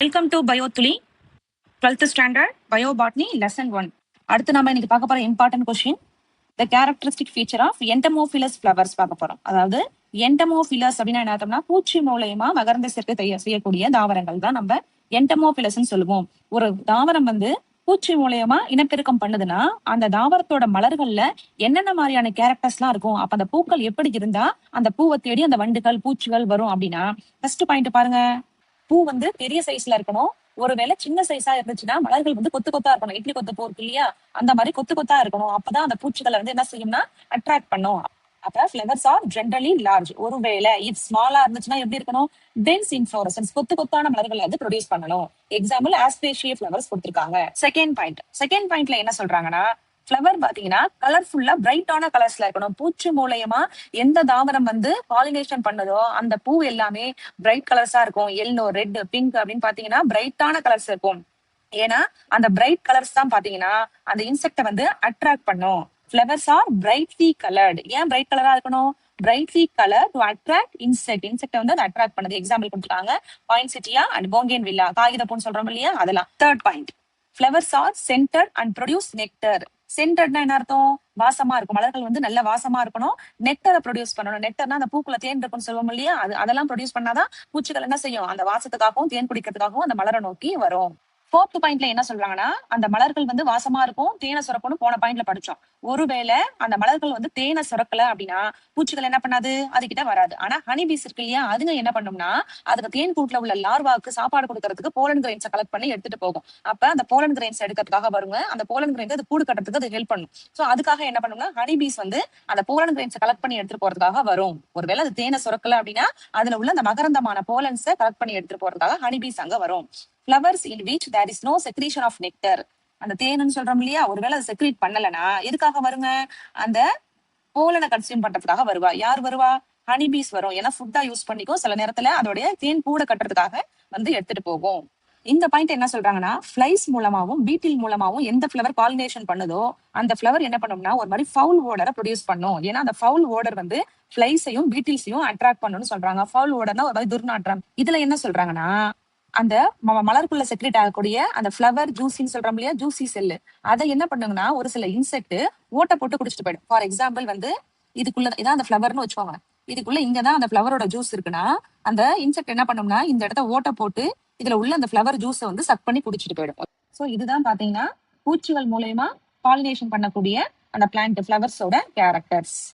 Welcome to Biothuli 12th standard bio botany lesson 1. அடுத்து நம்ம இன்னைக்கு பார்க்க போற important question the characteristic feature of entomophilous flowers பார்க்க போறோம். அதாவது என்டமோஃபிலஸ் அப்படின்னா என்ன அர்த்தம்னா பூச்சி மூலயமா மகரந்த சேர்க்கை செய்யக்கூடிய தாவரங்கள் தான் நம்ம என்டமோஃபிலஸ் சொல்லுவோம். ஒரு தாவரம் பூச்சி மூலயமா இனப்பெருக்கம் பண்ணுதுன்னா அந்த தாவரத்தோட மலர்கள்ல என்னென்ன மாதிரியான கேரக்டர்ஸ்லாம் இருக்கும், அப்ப அந்த பூக்கள் எப்படி இருந்தா அந்த பூவை தேடி அந்த வண்டுகள் பூச்சிகள் வரும் அப்படின்னா, ஃபர்ஸ்ட் பாயிண்ட் பாருங்க. பூ பெரிய சைஸ்ல இருக்கணும். ஒருவேளை சின்ன சைஸா இருந்துச்சுன்னா மலர்கள் கொத்து கொத்தா இருக்கணும். இட்லி கொத்து பூ இருக்கு இல்லையா, அந்த மாதிரி கொத்து கொத்தா இருக்கணும். அப்பதான் அந்த பூச்சிகளை என்ன செய்யும்னா அட்ராக்ட் பண்ணும். அப்ப ஃபிளவர்ஸ் ஆர் ஜென்ரலி லார்ஜ். ஒருவேளை இது ஸ்மாலா இருந்துச்சுன்னா எப்படி இருக்கணும், டென்ஸ் இன்ஃப்ளோரசன்ஸ், கொத்து கொத்தான மலர்களை ப்ரொடியூஸ் பண்ணணும். எக்ஸாம்பிள் ஆஸ்பேஷிய ஃபிளவர்ஸ் கொடுத்திருக்காங்க. செகண்ட் பாயிண்ட்ல என்ன சொல்றாங்கன்னா, ஃபிளவர் பாத்தீங்கன்னா கலர்ஃபுல்லா பிரைட்டான கலர்ஸ்ல இருக்கணும். பூச்சி மூலயமா எந்த தாவரம் பாலினேஷன் பண்ணதோ அந்த பூ எல்லாமே பிரைட் கலர்ஸா இருக்கும். எல்லோ, ரெட், பிங்க் அப்படின்னு பாத்தீங்கன்னா பிரைட்டான கலர்ஸ் இருக்கும். ஏன்னா அந்த பிரைட் கலர்ஸ் தான் பாத்தீங்கன்னா அந்த இன்செக்ட அட்ராக்ட் பண்ணும். Flowers are brightly coloured. ஏன் பிரைட் கலரா இருக்கணும்? Brightly colour to attract insect அது அட்ராக்ட் பண்ணுது. எக்ஸாம்பிள் கொடுத்துருக்காங்க பாயின்செட்டியா அண்ட் போங்கேன் வில்லா, காகித பூன்னு சொல்றோம் இல்லையா, அதெல்லாம். Third point, flowers are scented and produce nectar. சென்டர்ட்னா என்ன அர்த்தம்? வாசமா இருக்கும். மலர்கள் நல்ல வாசமா இருக்கணும். நெக்டரை ப்ரொடியூஸ் பண்ணணும். நெக்டர்னா அந்த பூக்குள்ள தேன் இருக்குன்னு சொல்லுவோம் இல்லையா, அதெல்லாம் ப்ரொடியூஸ் பண்ணாதான் பூச்சிகள் என்ன செய்யும், அந்த வாசத்துக்காகவும் தேன் குடிக்கிறதுக்காகவும் அந்த மலரை நோக்கி வரும். ஃபோர்த் பாயிண்ட்ல என்ன சொல்றாங்கன்னா, அந்த மலர்கள் வாசமா இருக்கும், தேனை சுரக்கணும். போன பாயிண்ட்ல படிச்சோம். ஒருவேளை அந்த மலர்கள் தேனை சுரக்கல அப்படின்னா பூச்சிகள் என்ன பண்ணாது, அதுகிட்ட வராது. ஆனா ஹனிபீஸ் இருக்கு இல்லையா, அதுங்க என்ன பண்ணும்னா அதுக்கு தேன் கூட்டுல உள்ள லார்வாக்கு சாப்பாடு கொடுக்கறதுக்கு போலன் கிரெயின்ஸை கலெக்ட் பண்ணி எடுத்துட்டு போகும். அப்ப அந்த போலன் கிரெயின்ஸ் எடுக்கிறதுக்காக வருங்க. அந்த போலன் கிரெயின்ஸ் அது கூடு கட்டுறதுக்கு அது ஹெல்ப் பண்ணும். சோ அதுக்காக என்ன பண்ணும்னா ஹனிபீஸ் அந்த போலன் கிரெயின்ஸை கலெக்ட் பண்ணி எடுத்துட்டு போறதுக்காக வரும். ஒருவேளை அது தேனை சுரக்கல அப்படின்னா அதுல உள்ள அந்த மகரந்தமான போலன்ஸை கலெக்ட் பண்ணி எடுத்துட்டு போறதுக்காக ஹனிபீஸ் அங்க வரும். Flowers in which there is no secretion of nectar. அந்த தேனுன்னு சொல்றோம் இல்லையா, ஒருவேளை அதை செக்ரீட் பண்ணலனா எதுக்காக வருங்க, அந்த போலனை கன்சியூம் பண்றதுக்காக வருவா. யார் வருவா? ஹனிபீஸ் வரும். ஏன்னா ஃபுட்டா யூஸ் பண்ணிக்கும். சில நேரத்துல அதோடைய தேன் கூட கட்டுறதுக்காக எடுத்துட்டு போகும். இந்த பாயிண்ட் என்ன சொல்றாங்கன்னா, ஃபிளைஸ் மூலமாவும் பீட்டில் மூலமாவும் எந்த ஃபிளவர் பாலினேஷன் பண்ணுதோ அந்த ஃபிளவர் என்ன பண்ணும்னா ஒரு மாதிரி ஃபவுல் ஓடரை ப்ரொடியூஸ் பண்ணும். ஏன்னா அந்த ஃபவுல் ஓடர் ஃபிளைஸையும் பீட்டில்ஸையும் அட்ராக்ட் பண்ணும்னு சொல்றாங்க. ஃபவுல் ஓடர்னா ஒரு மாதிரி துர்நாற்றம். இதுல என்ன சொல்றாங்கன்னா, அந்த மலருக்குள்ள செக்ரேட் ஆகக்கூடிய அந்த ஃபிளவர் ஜூசின்னு சொல்றோம் இல்லையா, ஜூசி செல்லு, அதை என்ன பண்ணுங்கன்னா ஒரு சில இன்செக்ட் ஓட்ட போட்டு குடிச்சிட்டு போயிடும். ஃபார் எக்ஸாம்பிள் இதுக்குள்ள இதான் அந்த ஃபிளவர்னு வச்சுக்கோங்க. இதுக்குள்ள இங்கதான் அந்த ஃபிளவரோட ஜூஸ் இருக்குன்னா அந்த இன்செக்ட் என்ன பண்ணும்னா இந்த இடத்த ஓட்ட போட்டு இதுல உள்ள அந்த ஃபிளவர் ஜூஸை சக் பண்ணி குடிச்சிட்டு போயிடும். சோ இதுதான் பாத்தீங்கன்னா பூச்சிகள் மூலயமா பாலினேஷன் பண்ணக்கூடிய அந்த பிளான்ட் ஃபிளவர்ஸோட கேரக்டர்ஸ்.